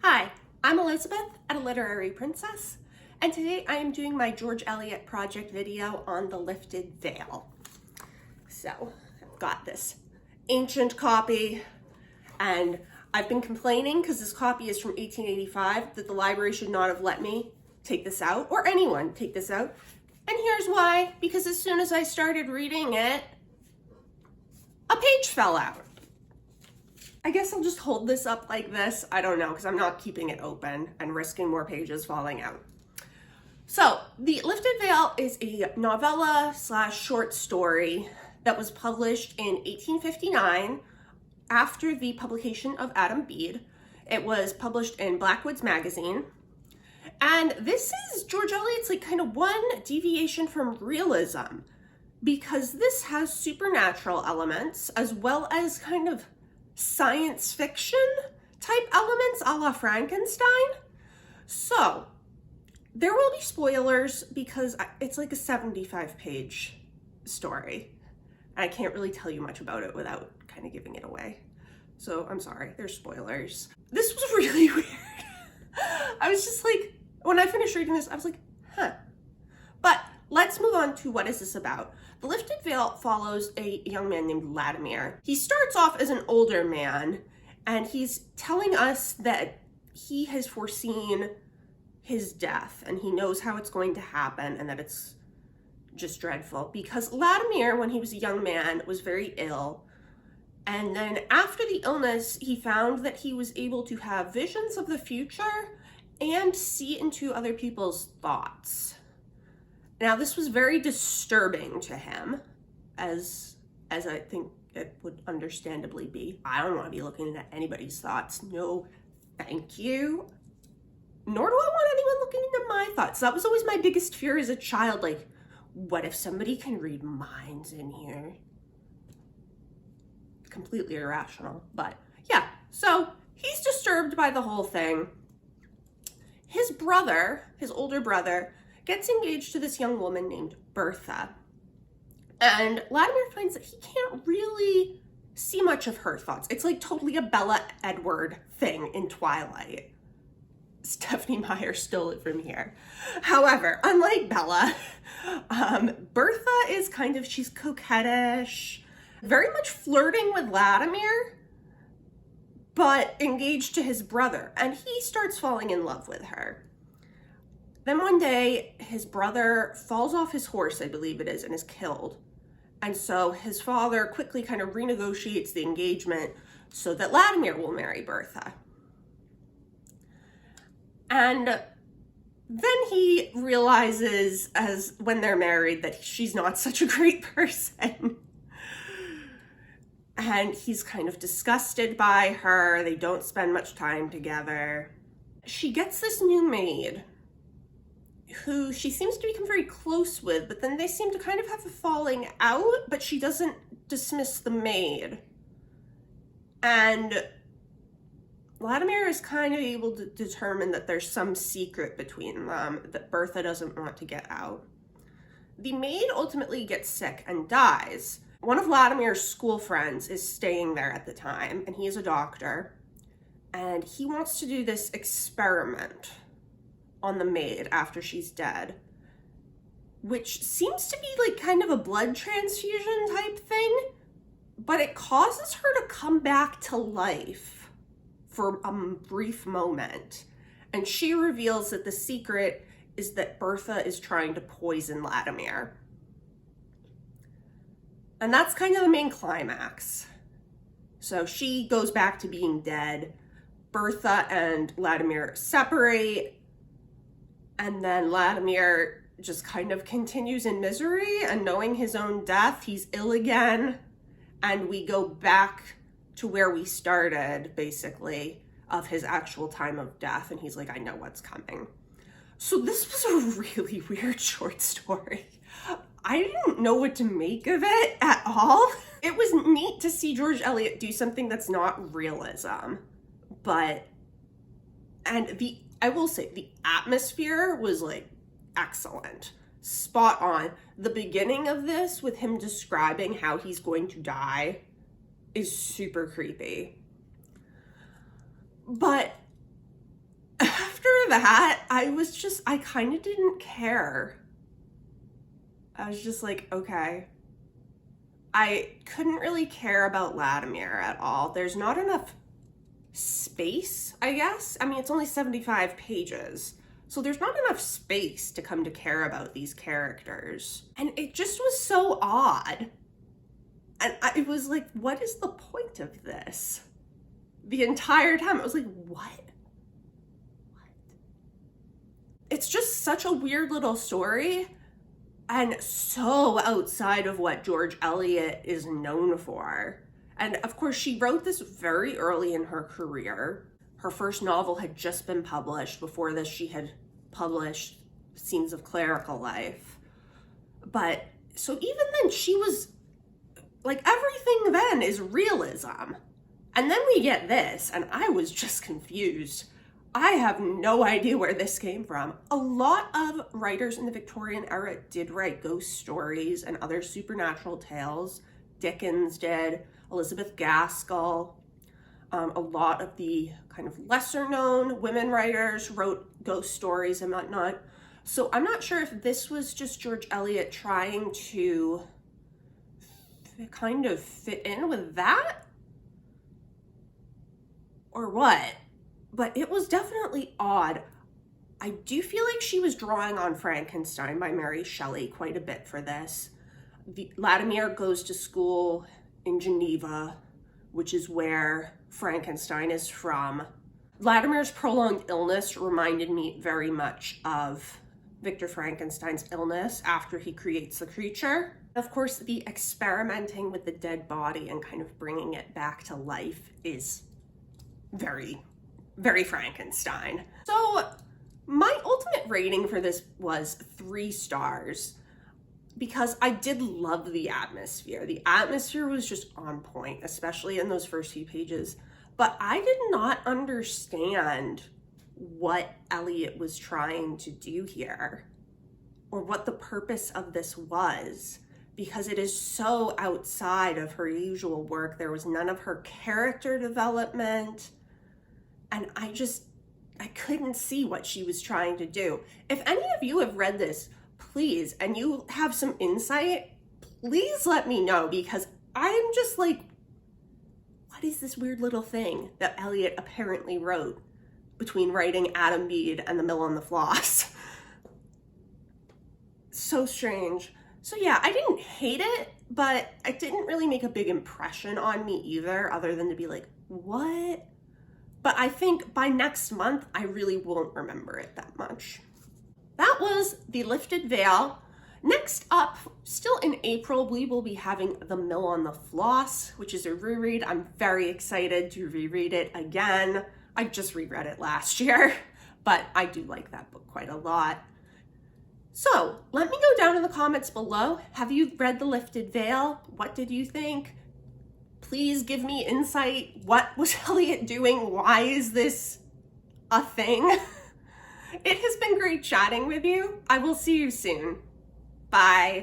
Hi, I'm Elizabeth at A Literary Princess, and today I am doing my George Eliot project video on The Lifted Veil. So, I've got this ancient copy, and I've been complaining because this copy is from 1885 that the library should not have let me take this out, or anyone take this out. And here's why: because as soon as I started reading it, a page fell out. I guess I'll just hold this up like this. I don't know, because I'm not keeping it open and risking more pages falling out. So, The Lifted Veil is a novella / short story that was published in 1859 after the publication of Adam Bede. It was published in Blackwoods magazine. And this is George Eliot's kind of one deviation from realism, because this has supernatural elements as well as kind of science fiction type elements a la Frankenstein. So there will be spoilers because it's like a 75-page story. I can't really tell you much about it without kind of giving it away. So I'm sorry, there's spoilers. This was really weird. I was just like, when I finished reading this, I was like, huh. But let's move on to what is this about. The Lifted Veil follows a young man named Vladimir. He starts off as an older man, and he's telling us that he has foreseen his death, and he knows how it's going to happen, and that it's just dreadful. Because Vladimir, when he was a young man, was very ill, and then after the illness, he found that he was able to have visions of the future and see into other people's thoughts. Now, this was very disturbing to him, as I think it would understandably be. I don't want to be looking into anybody's thoughts. No, thank you. Nor do I want anyone looking into my thoughts. That was always my biggest fear as a child. Like, what if somebody can read minds in here? Completely irrational, but yeah. So he's disturbed by the whole thing. His brother, his older brother, gets engaged to this young woman named Bertha. And Vladimir finds that he can't really see much of her thoughts. It's like totally a Bella Edward thing in Twilight. Stephenie Meyer stole it from here. However, unlike Bella, Bertha is she's coquettish, very much flirting with Vladimir, but engaged to his brother, and he starts falling in love with her. Then one day, his brother falls off his horse, I believe it is, and is killed. And so his father quickly kind of renegotiates the engagement so that Vladimir will marry Bertha. And then he realizes, when they're married, that she's not such a great person. And he's kind of disgusted by her. They don't spend much time together. She gets this new maid, who she seems to become very close with, but then they seem to kind of have a falling out, but she doesn't dismiss the maid. And Vladimir is kind of able to determine that there's some secret between them that Bertha doesn't want to get out. The maid ultimately gets sick and dies. One of Vladimir's school friends is staying there at the time, and he is a doctor, and he wants to do this experiment on the maid after she's dead, which seems to be kind of a blood transfusion type thing, but it causes her to come back to life for a brief moment. And she reveals that the secret is that Bertha is trying to poison Vladimir. And that's kind of the main climax. So she goes back to being dead. Bertha and Vladimir separate. And then Vladimir just kind of continues in misery and knowing his own death. He's ill again. And we go back to where we started, basically, of his actual time of death. And he's like, I know what's coming. So this was a really weird short story. I didn't know what to make of it at all. It was neat to see George Eliot do something that's not realism. I will say, the atmosphere was excellent. Spot on. The beginning of this, with him describing how he's going to die, is super creepy. But that, I kind of didn't care. I was just like, okay. I couldn't really care about Vladimir at all. There's not enough space, I guess. I mean, it's only 75 pages. So there's not enough space to come to care about these characters. And it just was so odd. And it was like, what is the point of this? The entire time, I was like, what? It's just such a weird little story and so outside of what George Eliot is known for. And of course, she wrote this very early in her career. Her first novel had just been published. Before this, she had published Scenes of Clerical Life. But so even then, she was like, everything then is realism. And then we get this, and I was just confused. I have no idea where this came from. A lot of writers in the Victorian era did write ghost stories and other supernatural tales. Dickens did, Elizabeth Gaskell. A lot of the kind of lesser known women writers wrote ghost stories and whatnot. So I'm not sure if this was just George Eliot trying to kind of fit in with that or what, but it was definitely odd. I do feel like she was drawing on Frankenstein by Mary Shelley quite a bit for this. Vladimir goes to school in Geneva, which is where Frankenstein is from. Vladimir's prolonged illness reminded me very much of Victor Frankenstein's illness after he creates the creature. Of course, the experimenting with the dead body and kind of bringing it back to life is very, very Frankenstein. So my ultimate rating for this was 3 stars because I did love the atmosphere. The atmosphere was just on point, especially in those first few pages. But I did not understand what Eliot was trying to do here or what the purpose of this was, because it is so outside of her usual work. There was none of her character development, and I couldn't see what she was trying to do. If any of you have read this, please, and you have some insight, please let me know, because I'm just like, what is this weird little thing that Eliot apparently wrote between writing Adam Bede and The Mill on the Floss? So strange. So yeah, I didn't hate it, but it didn't really make a big impression on me either, other than to be like, what? But I think by next month, I really won't remember it that much. That was The Lifted Veil. Next up, still in April, we will be having The Mill on the Floss, which is a reread. I'm very excited to reread it again. I just reread it last year, but I do like that book quite a lot. So let me go down in the comments below. Have you read The Lifted Veil? What did you think? Please give me insight. What was Eliot doing? Why is this a thing? It has been great chatting with you. I will see you soon. Bye.